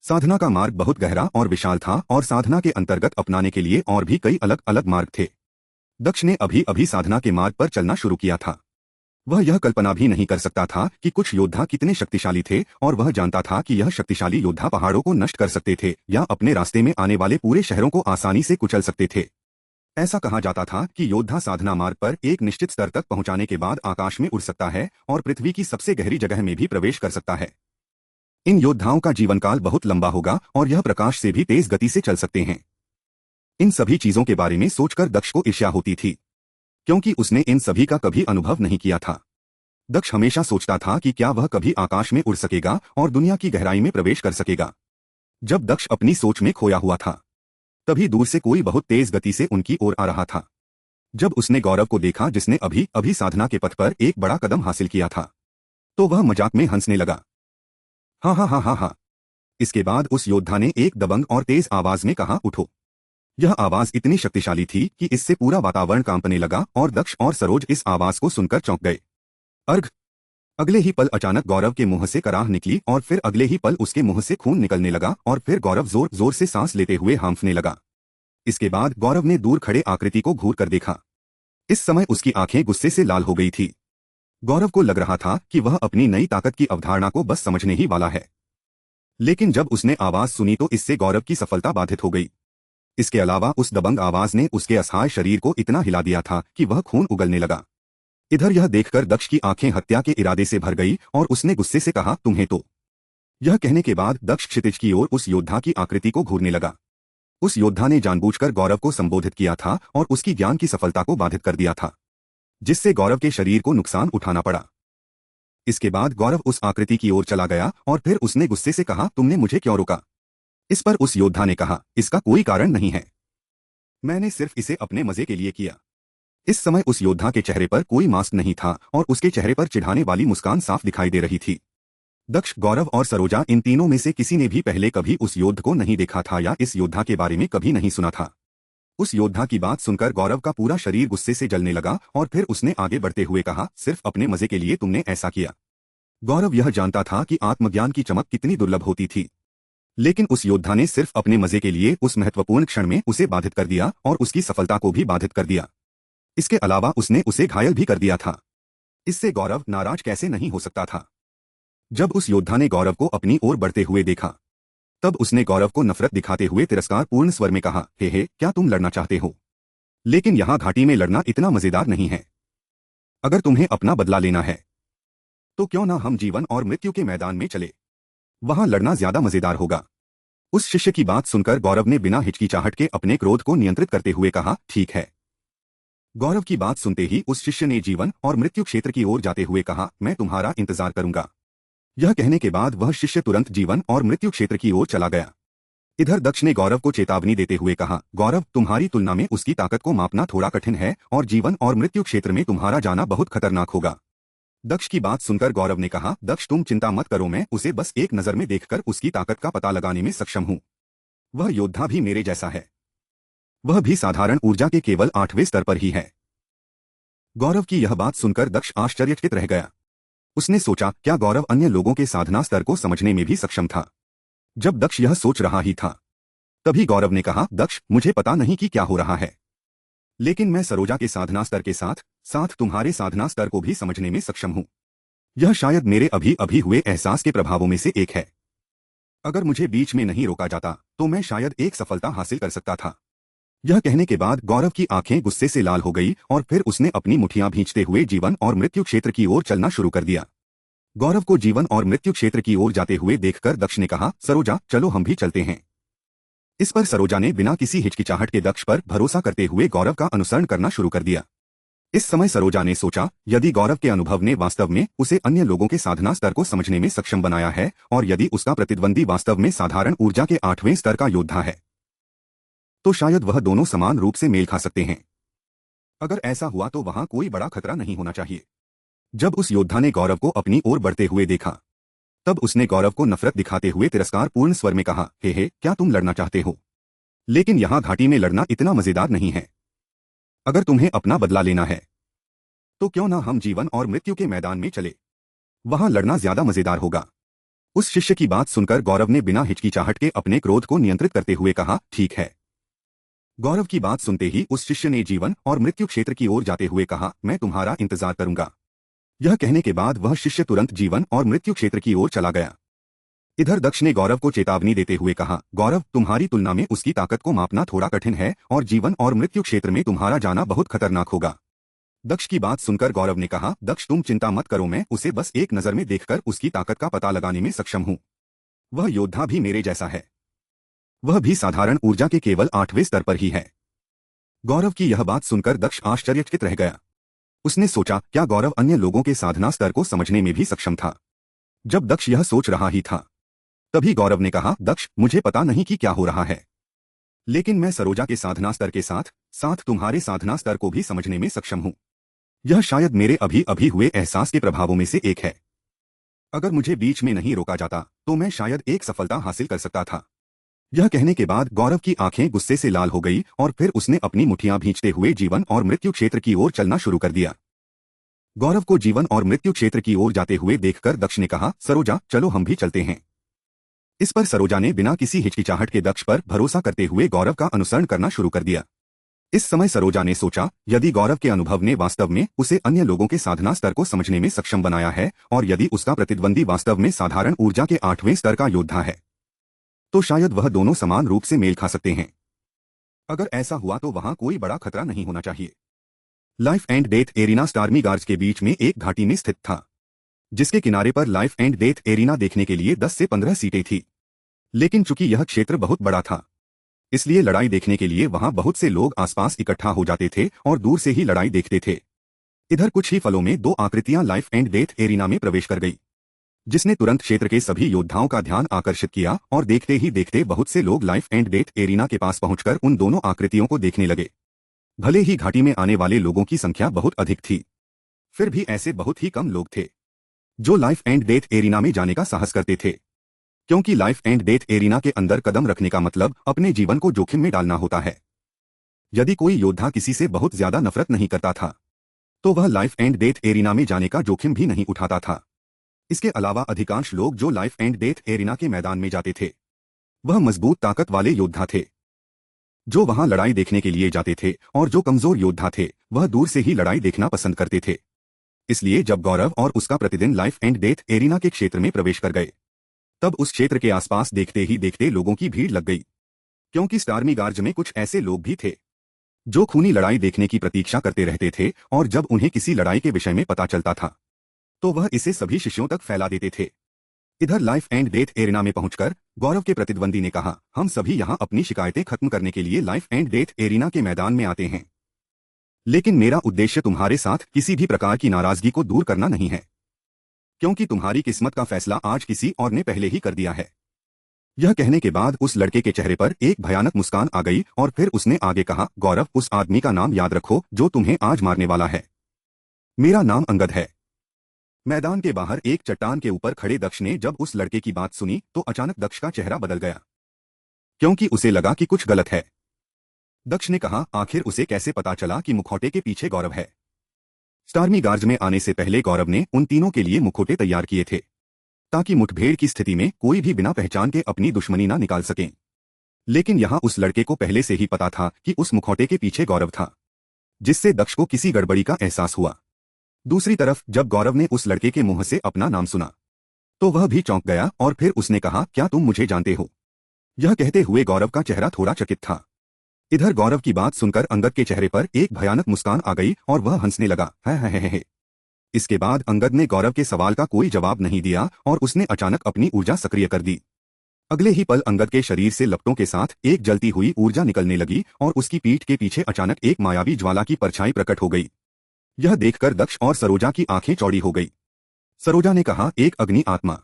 साधना का मार्ग बहुत गहरा और विशाल था और साधना के अंतर्गत अपनाने के लिए और भी कई अलग अलग मार्ग थे। दक्ष ने अभी अभी साधना के मार्ग पर चलना शुरू किया था। वह यह कल्पना भी नहीं कर सकता था कि कुछ योद्धा कितने शक्तिशाली थे, और वह जानता था कि यह शक्तिशाली योद्धा पहाड़ों को नष्ट कर सकते थे या अपने रास्ते में आने वाले पूरे शहरों को आसानी से कुचल सकते थे। ऐसा कहा जाता था कि योद्धा साधना मार्ग पर एक निश्चित स्तर तक पहुंचाने के बाद आकाश में उड़ सकता है और पृथ्वी की सबसे गहरी जगह में भी प्रवेश कर सकता है। इन योद्धाओं का जीवन काल बहुत लंबा होगा और यह प्रकाश से भी तेज गति से चल सकते हैं। इन सभी चीजों के बारे में सोचकर दक्ष को ईर्ष्या होती थी, क्योंकि उसने इन सभी का कभी अनुभव नहीं किया था। दक्ष हमेशा सोचता था कि क्या वह कभी आकाश में उड़ सकेगा और दुनिया की गहराई में प्रवेश कर सकेगा। जब दक्ष अपनी सोच में खोया हुआ था, तभी दूर से कोई बहुत तेज गति से उनकी ओर आ रहा था। जब उसने गौरव को देखा, जिसने अभी अभी साधना के पथ पर एक बड़ा कदम हासिल किया था, तो वह मजाक में हंसने लगा। हाँ हाँ हाँ हाँ हाँ। इसके बाद उस योद्धा ने एक दबंग और तेज आवाज में कहा, उठो। यह आवाज इतनी शक्तिशाली थी कि इससे पूरा वातावरण कांपने लगा और दक्ष और सरोज इस आवाज को सुनकर चौंक गए। अर्घ। अगले ही पल अचानक गौरव के मुंह से कराह निकली और फिर अगले ही पल उसके मुंह से खून निकलने लगा और फिर गौरव जोर जोर से सांस लेते हुए हांफने लगा। इसके बाद गौरव ने दूर खड़े आकृति को घूर कर देखा। इस समय उसकी आंखें गुस्से से लाल हो गई थी। गौरव को लग रहा था कि वह अपनी नई ताकत की अवधारणा को बस समझने ही वाला है, लेकिन जब उसने आवाज सुनी तो इससे गौरव की सफलता बाधित हो गई। इसके अलावा उस दबंग आवाज ने उसके असहाय शरीर को इतना हिला दिया था कि वह खून उगलने लगा। इधर यह देखकर दक्ष की आंखें हत्या के इरादे से भर गई और उसने गुस्से से कहा, तुम्हें तो। यह कहने के बाद दक्ष क्षितिज की ओर उस योद्धा की आकृति को घूरने लगा। उस योद्धा ने जानबूझकर गौरव को संबोधित किया था और उसकी ज्ञान की सफलता को बाधित कर दिया था, जिससे गौरव के शरीर को नुकसान उठाना पड़ा। इसके बाद गौरव उस आकृति की ओर चला गया और फिर उसने गुस्से से कहा, तुमने मुझे क्यों रोका? इस पर उस योद्धा ने कहा, इसका कोई कारण नहीं है, मैंने सिर्फ इसे अपने मजे के लिए किया। इस समय उस योद्धा के चेहरे पर कोई मास्क नहीं था और उसके चेहरे पर चिढ़ाने वाली मुस्कान साफ दिखाई दे रही थी। दक्ष, गौरव और सरोजा, इन तीनों में से किसी ने भी पहले कभी उस योद्धा को नहीं देखा था या इस योद्धा के बारे में कभी नहीं सुना था। उस योद्धा की बात सुनकर गौरव का पूरा शरीर गुस्से से जलने लगा और फिर उसने आगे बढ़ते हुए कहा, सिर्फ अपने मजे के लिए तुमने ऐसा किया। गौरव यह जानता था कि आत्मज्ञान की चमक कितनी दुर्लभ होती थी, लेकिन उस योद्धा ने सिर्फ अपने मजे के लिए उस महत्वपूर्ण क्षण में उसे बाधित कर दिया और उसकी सफलता को भी बाधित कर दिया। इसके अलावा उसने उसे घायल भी कर दिया था। इससे गौरव नाराज कैसे नहीं हो सकता था। जब उस योद्धा ने गौरव को अपनी ओर बढ़ते हुए देखा, तब उसने गौरव को नफरत दिखाते हुए तिरस्कारपूर्ण स्वर में कहा, हे, क्या तुम लड़ना चाहते हो? लेकिन यहाँ घाटी में लड़ना इतना मजेदार नहीं है। अगर तुम्हें अपना बदला लेना है तो क्यों ना हम जीवन और मृत्यु के मैदान में चले, वहां लड़ना ज्यादा मजेदार होगा। उस शिष्य की बात सुनकर गौरव ने बिना हिचकिचाहट के अपने क्रोध को नियंत्रित करते हुए कहा, ठीक है। गौरव की बात सुनते ही उस शिष्य ने जीवन और मृत्यु क्षेत्र की ओर जाते हुए कहा, मैं तुम्हारा इंतजार करूंगा। यह कहने के बाद वह शिष्य तुरंत जीवन और मृत्यु क्षेत्र की ओर चला गया। इधर दक्ष ने गौरव को चेतावनी देते हुए कहा, गौरव, तुम्हारी तुलना में उसकी ताकत को मापना थोड़ा कठिन है और जीवन और मृत्यु क्षेत्र में तुम्हारा जाना बहुत खतरनाक होगा। दक्ष की बात सुनकर गौरव ने कहा, दक्ष, तुम चिंता मत करो, मैं उसे बस एक नजर में देखकर उसकी ताकत का पता लगाने में सक्षम हूं। वह योद्धा भी मेरे जैसा है, वह भी साधारण ऊर्जा के केवल 8वें स्तर पर ही है। गौरव की यह बात सुनकर दक्ष आश्चर्यचकित रह गया। उसने सोचा, क्या गौरव अन्य लोगों के साधना स्तर को समझने में भी सक्षम था? जब दक्ष यह सोच रहा ही था, तभी गौरव ने कहा, दक्ष, मुझे पता नहीं कि क्या हो रहा है, लेकिन मैं सरोजा के साधना स्तर के साथ साथ तुम्हारे साधना स्तर को भी समझने में सक्षम हूं। यह शायद मेरे अभी अभी हुए एहसास के प्रभावों में से एक है। अगर मुझे बीच में नहीं रोका जाता तो मैं शायद एक सफलता हासिल कर सकता था। यह कहने के बाद गौरव की आंखें गुस्से से लाल हो गई और फिर उसने अपनी मुठ्ठियां भींचते हुए जीवन और मृत्यु क्षेत्र की ओर चलना शुरू कर दिया। गौरव को जीवन और मृत्यु क्षेत्र की ओर जाते हुए देखकर दक्ष ने कहा, सरोजा, चलो हम भी चलते हैं। इस पर सरोजा ने बिना किसी हिचकिचाहट के दक्ष पर भरोसा करते हुए गौरव का अनुसरण करना शुरू कर दिया। इस समय सरोजा ने सोचा, यदि गौरव के अनुभव ने वास्तव में उसे अन्य लोगों के साधना स्तर को समझने में सक्षम बनाया है और यदि उसका प्रतिद्वंदी वास्तव में साधारण ऊर्जा के 8वें स्तर का योद्धा है, तो शायद वह दोनों समान रूप से मेल खा सकते हैं। अगर ऐसा हुआ तो वहां कोई बड़ा खतरा नहीं होना चाहिए। जब उस योद्धा ने गौरव को अपनी ओर बढ़ते हुए देखा, तब उसने गौरव को नफरत दिखाते हुए तिरस्कारपूर्ण स्वर में कहा, हे, क्या तुम लड़ना चाहते हो? लेकिन यहाँ घाटी में लड़ना इतना मजेदार नहीं है। अगर तुम्हें अपना बदला लेना है तो क्यों ना हम जीवन और मृत्यु के मैदान में चले, वहां लड़ना ज्यादा मजेदार होगा। उस शिष्य की बात सुनकर गौरव ने बिना हिचकिचाहट के अपने क्रोध को नियंत्रित करते हुए कहा, ठीक है। गौरव की बात सुनते ही उस शिष्य ने जीवन और मृत्यु क्षेत्र की ओर जाते हुए कहा, मैं तुम्हारा इंतजार करूंगा। यह कहने के बाद वह शिष्य तुरंत जीवन और मृत्यु क्षेत्र की ओर चला गया। इधर दक्ष ने गौरव को चेतावनी देते हुए कहा, गौरव, तुम्हारी तुलना में उसकी ताकत को मापना थोड़ा कठिन है और जीवन और मृत्यु क्षेत्र में तुम्हारा जाना बहुत खतरनाक होगा। दक्ष की बात सुनकर गौरव ने कहा, दक्ष तुम चिंता मत करो, मैं उसे बस एक नजर में देखकर उसकी ताकत का पता लगाने में सक्षम हूं। वह योद्धा भी मेरे जैसा है। वह भी साधारण ऊर्जा के केवल 8वें स्तर पर ही है। गौरव की यह बात सुनकर दक्ष आश्चर्यचकित रह गया। उसने सोचा, क्या गौरव अन्य लोगों के साधना स्तर को समझने में भी सक्षम था? जब दक्ष यह सोच रहा ही था, तभी गौरव ने कहा, दक्ष, मुझे पता नहीं कि क्या हो रहा है, लेकिन मैं सरोजा के साधना स्तर के साथ साथ तुम्हारे साधना स्तर को भी समझने में सक्षम हूं। यह शायद मेरे अभी अभी हुए एहसास के प्रभावों में से एक है। अगर मुझे बीच में नहीं रोका जाता तो मैं शायद एक सफलता हासिल कर सकता था। यह कहने के बाद गौरव की आंखें गुस्से से लाल हो गई और फिर उसने अपनी मुट्ठियां भींचते हुए जीवन और मृत्यु क्षेत्र की ओर चलना शुरू कर दिया। गौरव को जीवन और मृत्यु क्षेत्र की ओर जाते हुए देखकर दक्ष ने कहा, सरोजा, चलो हम भी चलते हैं। इस पर सरोजा ने बिना किसी हिचकिचाहट के दक्ष पर भरोसा करते हुए गौरव का अनुसरण करना शुरू कर दिया। इस समय सरोजा ने सोचा, यदि गौरव के अनुभव ने वास्तव में उसे अन्य लोगों के साधना स्तर को समझने में सक्षम बनाया है और यदि उसका प्रतिद्वंदी वास्तव में साधारण ऊर्जा के 8वें स्तर का योद्धा है, तो शायद वह दोनों समान रूप से मेल खा सकते हैं। अगर ऐसा हुआ तो वहां कोई बड़ा खतरा नहीं होना चाहिए। लाइफ एंड डेथ एरिना स्टार्मी गार्ज के बीच में एक घाटी में स्थित था, जिसके किनारे पर लाइफ एंड डेथ एरिना देखने के लिए 10 से 15 सीटें थी। लेकिन चूंकि यह क्षेत्र बहुत बड़ा था, इसलिए लड़ाई देखने के लिए वहां बहुत से लोग आसपास इकट्ठा हो जाते थे और दूर से ही लड़ाई देखते थे। इधर कुछ ही फलों में 2 आकृतियां लाइफ एंड डेथ एरिना में प्रवेश कर गई, जिसने तुरंत क्षेत्र के सभी योद्धाओं का ध्यान आकर्षित किया और देखते ही देखते बहुत से लोग लाइफ एंड डेथ एरिना के पास पहुंचकर उन दोनों आकृतियों को देखने लगे। भले ही घाटी में आने वाले लोगों की संख्या बहुत अधिक थी, फिर भी ऐसे बहुत ही कम लोग थे जो लाइफ एंड डेथ एरिना में जाने का साहस करते थे, क्योंकि लाइफ एंड डेथ एरिना के अंदर कदम रखने का मतलब अपने जीवन को जोखिम में डालना होता है। यदि कोई योद्धा किसी से बहुत ज्यादा नफरत नहीं करता था, तो वह लाइफ एंड डेथ एरिना में जाने का जोखिम भी नहीं उठाता था। इसके अलावा अधिकांश लोग जो लाइफ एंड डेथ एरिना के मैदान में जाते थे, वह मजबूत ताकत वाले योद्धा थे, जो वहां लड़ाई देखने के लिए जाते थे, और जो कमजोर योद्धा थे वह दूर से ही लड़ाई देखना पसंद करते थे। इसलिए जब गौरव और उसका प्रतिदिन लाइफ एंड डेथ एरिना के क्षेत्र में प्रवेश कर गए, तब उस क्षेत्र के आसपास देखते ही देखते लोगों की भीड़ लग गई, क्योंकि स्टार्मी गार्ज में कुछ ऐसे लोग भी थे जो खूनी लड़ाई देखने की प्रतीक्षा करते रहते थे, और जब उन्हें किसी लड़ाई के विषय में पता चलता था तो वह इसे सभी शिष्यों तक फैला देते थे। इधर लाइफ एंड डेथ एरिना में पहुंचकर गौरव के प्रतिद्वंदी ने कहा, हम सभी यहां अपनी शिकायतें खत्म करने के लिए लाइफ एंड डेथ एरिना के मैदान में आते हैं, लेकिन मेरा उद्देश्य तुम्हारे साथ किसी भी प्रकार की नाराजगी को दूर करना नहीं है, क्योंकि तुम्हारी किस्मत का फैसला आज किसी और ने पहले ही कर दिया है। यह कहने के बाद उस लड़के के चेहरे पर एक भयानक मुस्कान आ गई और फिर उसने आगे कहा, गौरव, उस आदमी का नाम याद रखो जो तुम्हें आज मारने वाला है। मेरा नाम अंगद है। मैदान के बाहर एक चट्टान के ऊपर खड़े दक्ष ने जब उस लड़के की बात सुनी तो अचानक दक्ष का चेहरा बदल गया, क्योंकि उसे लगा कि कुछ गलत है। दक्ष ने कहा, आखिर उसे कैसे पता चला कि मुखौटे के पीछे गौरव है? स्टार्मी गार्ज में आने से पहले गौरव ने उन तीनों के लिए मुखौटे तैयार किए थे, ताकि मुठभेड़ की स्थिति में कोई भी बिना पहचान के अपनी दुश्मनी ना निकाल सके। लेकिन यहां उस लड़के को पहले से ही पता था कि उस मुखौटे के पीछे गौरव था, जिससे दक्ष को किसी गड़बड़ी का एहसास हुआ। दूसरी तरफ जब गौरव ने उस लड़के के मुंह से अपना नाम सुना तो वह भी चौंक गया और फिर उसने कहा, क्या तुम मुझे जानते हो? यह कहते हुए गौरव का चेहरा थोड़ा चकित था। इधर गौरव की बात सुनकर अंगद के चेहरे पर एक भयानक मुस्कान आ गई और वह हंसने लगा, है। इसके बाद अंगद ने गौरव के सवाल का कोई जवाब नहीं दिया और उसने अचानक अपनी ऊर्जा सक्रिय कर दी। अगले ही पल अंगद के शरीर से लपटों के साथ एक जलती हुई ऊर्जा निकलने लगी और उसकी पीठ के पीछे अचानक एक मायावी ज्वाला की परछाई प्रकट हो गई। यह देखकर दक्ष और सरोजा की आंखें चौड़ी हो गई। सरोजा ने कहा, एक अग्नि आत्मा।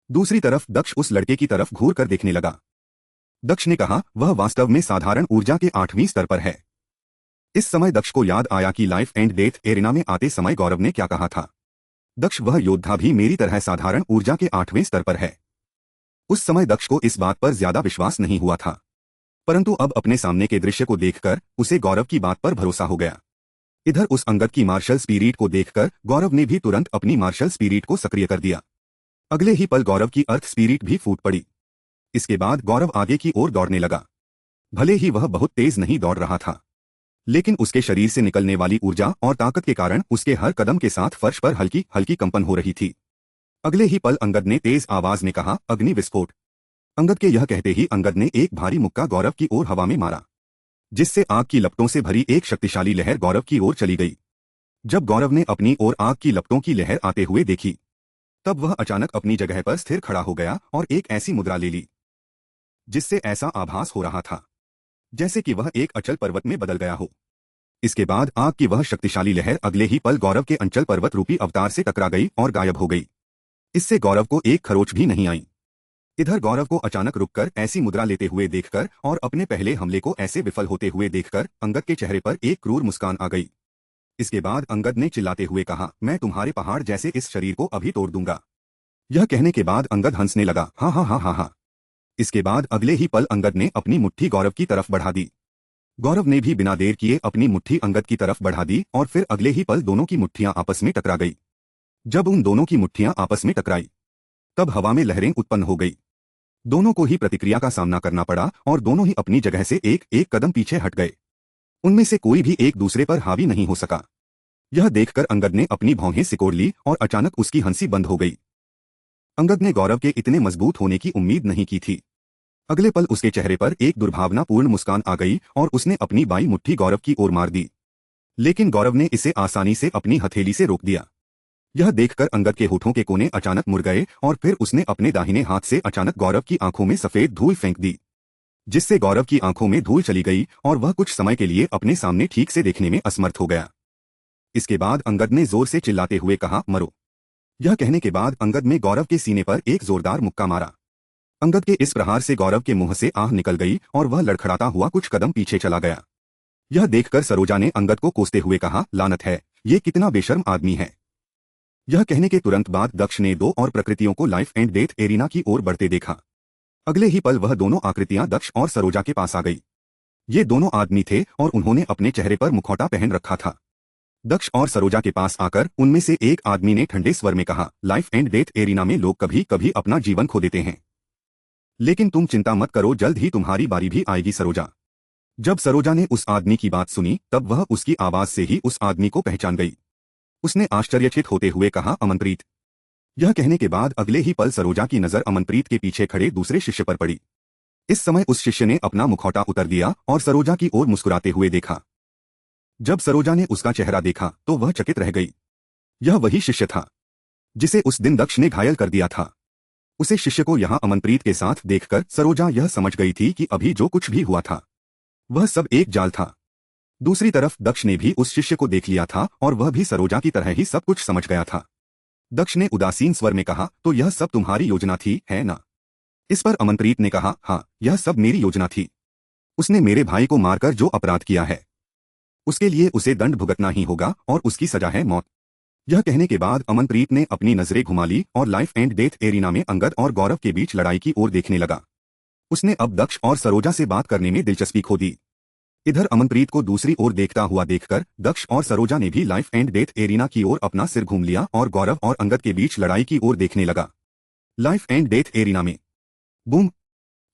दूसरी तरफ दक्ष उस लड़के की तरफ घूर कर देखने लगा। दक्ष ने कहा, वह वास्तव में साधारण ऊर्जा के 8वीं स्तर पर है। इस समय दक्ष को याद आया कि लाइफ एंड डेथ एरिना में आते समय गौरव ने क्या कहा था। दक्ष, वह योद्धा भी मेरी तरह साधारण ऊर्जा के 8वें स्तर पर है। उस समय दक्ष को इस बात पर ज्यादा विश्वास नहीं हुआ था, परंतु अब अपने सामने के दृश्य को देखकर उसे गौरव की बात पर भरोसा हो गया। इधर उस अंगद की मार्शल स्पिरिट को देखकर गौरव ने भी तुरंत अपनी मार्शल स्पिरिट को सक्रिय कर दिया। अगले ही पल गौरव की अर्थ स्पिरिट भी फूट पड़ी। इसके बाद गौरव आगे की ओर दौड़ने लगा। भले ही वह बहुत तेज नहीं दौड़ रहा था, लेकिन उसके शरीर से निकलने वाली ऊर्जा और ताकत के कारण उसके हर कदम के साथ फर्श पर हल्की हल्की कंपन हो रही थी। अगले ही पल अंगद ने तेज आवाज में कहा, अग्नि विस्फोट। अंगद के यह कहते ही अंगद ने एक भारी मुक्का गौरव की ओर हवा में मारा, जिससे आग की लपटों से भरी एक शक्तिशाली लहर गौरव की ओर चली गई। जब गौरव ने अपनी ओर आग की लपटों की लहर आते हुए देखी, तब वह अचानक अपनी जगह पर स्थिर खड़ा हो गया और एक ऐसी मुद्रा ले ली जिससे ऐसा आभास हो रहा था जैसे कि वह एक अचल पर्वत में बदल गया हो। इसके बाद आग की वह शक्तिशाली लहर अगले ही पल गौरव के अंचल पर्वत रूपी अवतार से टकरा गई और गायब हो गई। इससे गौरव को एक खरोच भी नहीं आई। इधर गौरव को अचानक रुककर ऐसी मुद्रा लेते हुए देखकर और अपने पहले हमले को ऐसे विफल होते हुए देखकर अंगद के चेहरे पर एक क्रूर मुस्कान आ गई। इसके बाद अंगद ने चिल्लाते हुए कहा, मैं तुम्हारे पहाड़ जैसे इस शरीर को अभी तोड़ दूंगा। यह कहने के बाद अंगद हंसने लगा, हाँ हाँ हाँ हाँ हाँ। इसके बाद अगले ही पल अंगद ने अपनी मुट्ठी गौरव की तरफ बढ़ा दी। गौरव ने भी बिना देर किए अपनी मुट्ठी अंगद की तरफ बढ़ा दी और फिर अगले ही पल दोनों की मुट्ठियां आपस में टकरा गई। जब उन दोनों की मुट्ठियां आपस में टकराई, तब हवा में लहरें उत्पन्न हो गई। दोनों को ही प्रतिक्रिया का सामना करना पड़ा और दोनों ही अपनी जगह से एक एक कदम पीछे हट गए। उनमें से कोई भी एक दूसरे पर हावी नहीं हो सका। यह देखकर अंगद ने अपनी भौहें सिकोड़ ली और अचानक उसकी हंसी बंद हो गई। अंगद ने गौरव के इतने मजबूत होने की उम्मीद नहीं की थी। अगले पल उसके चेहरे पर एक दुर्भावनापूर्ण मुस्कान आ गई और उसने अपनी बाई मुट्ठी गौरव की ओर मार दी, लेकिन गौरव ने इसे आसानी से अपनी हथेली से रोक दिया। यह देखकर अंगद के होठों के कोने अचानक मुड़ गए और फिर उसने अपने दाहिने हाथ से अचानक गौरव की आंखों में सफेद धूल फेंक दी, जिससे गौरव की आंखों में धूल चली गई और वह कुछ समय के लिए अपने सामने ठीक से देखने में असमर्थ हो गया। इसके बाद अंगद ने जोर से चिल्लाते हुए कहा, मरो। यह कहने के बाद अंगद ने गौरव के सीने पर एक जोरदार मुक्का मारा। अंगद के इस प्रहार से गौरव के मुंह से आह निकल गई और वह लड़खड़ाता हुआ कुछ कदम पीछे चला गया। यह देखकर सरोजा ने अंगद को कोसते हुए कहा, लानत है, ये कितना बेशर्म आदमी है। यह कहने के तुरंत बाद दक्ष ने दो और प्रकृतियों को लाइफ एंड डेथ एरिना की ओर बढ़ते देखा। अगले ही पल वह दोनों आकृतियां दक्ष और सरोजा के पास आ गई। ये दोनों आदमी थे और उन्होंने अपने चेहरे पर मुखौटा पहन रखा था। दक्ष और सरोजा के पास आकर उनमें से एक आदमी ने ठंडे स्वर में कहा, लाइफ एंड डेथ एरिना में लोग कभी कभी अपना जीवन खो देते हैं, लेकिन तुम चिंता मत करो, जल्द ही तुम्हारी बारी भी आएगी सरोजा। जब सरोजा ने उस आदमी की बात सुनी, तब वह उसकी आवाज से ही उस आदमी को पहचान गई। उसने आश्चर्यचकित होते हुए कहा, अमनप्रीत। यह कहने के बाद अगले ही पल सरोजा की नजर अमनप्रीत के पीछे खड़े दूसरे शिष्य पर पड़ी। इस समय उस शिष्य ने अपना मुखौटा उतर दिया और सरोजा की ओर मुस्कुराते हुए देखा। जब सरोजा ने उसका चेहरा देखा तो वह चकित रह गई। यह वही शिष्य था जिसे उस दिन दक्ष ने घायल कर दिया था। उसे शिष्य को यहाँ अमनप्रीत के साथ देखकर सरोजा यह समझ गई थी कि अभी जो कुछ भी हुआ था वह सब एक जाल था। दूसरी तरफ दक्ष ने भी उस शिष्य को देख लिया था और वह भी सरोजा की तरह ही सब कुछ समझ गया था। दक्ष ने उदासीन स्वर में कहा, तो यह सब तुम्हारी योजना थी, है ना? इस पर अमनप्रीत ने कहा, हाँ, यह सब मेरी योजना थी। उसने मेरे भाई को मारकर जो अपराध किया है उसके लिए उसे दंड भुगतना ही होगा और उसकी सजा है मौत। यह कहने के बाद अमनप्रीत ने अपनी नजरें घुमा ली और लाइफ एंड डेथ एरिना में अंगद और गौरव के बीच लड़ाई की ओर देखने लगा। उसने अब दक्ष और सरोजा से बात करने में दिलचस्पी खो दी। इधर अमनप्रीत को दूसरी ओर देखता हुआ देखकर दक्ष और सरोजा ने भी लाइफ एंड डेथ एरिना की ओर अपना सिर घूम लिया और गौरव और अंगद के बीच लड़ाई की ओर देखने लगा। लाइफ एंड डेथ एरिना में बूम।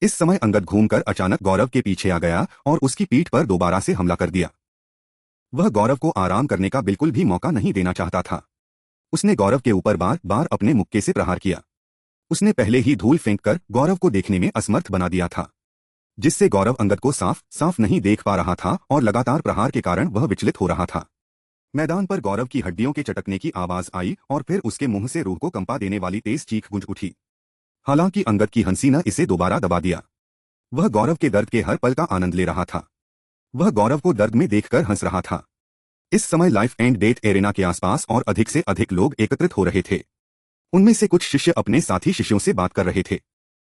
इस समय अंगद घूमकर अचानक गौरव के पीछे आ गया और उसकी पीठ पर दोबारा से हमला कर दिया। वह गौरव को आराम करने का बिल्कुल भी मौका नहीं देना चाहता था। उसने गौरव के ऊपर बार बार अपने मुक्के से प्रहार किया। उसने पहले ही धूल फेंककर गौरव को देखने में असमर्थ बना दिया था, जिससे गौरव अंगद को साफ साफ नहीं देख पा रहा था और लगातार प्रहार के कारण वह विचलित हो रहा था। मैदान पर गौरव की हड्डियों के चटकने की आवाज आई और फिर उसके मुंह से रूह को कंपा देने वाली तेज चीख गूंज उठी। हालांकि अंगद की हंसी न इसे दोबारा दबा दिया। वह गौरव के दर्द के हर पल का आनंद ले रहा था। वह गौरव को दर्द में देखकर हंस रहा था। इस समय लाइफ एंड डेथ एरिना के आसपास और अधिक से अधिक लोग एकत्रित हो रहे थे। उनमें से कुछ शिष्य अपने साथी शिष्यों से बात कर रहे थे।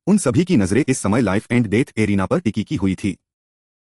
उन सभी की नजरें इस समय लाइफ एंड डेथ एरिना पर टिकी की हुई थी।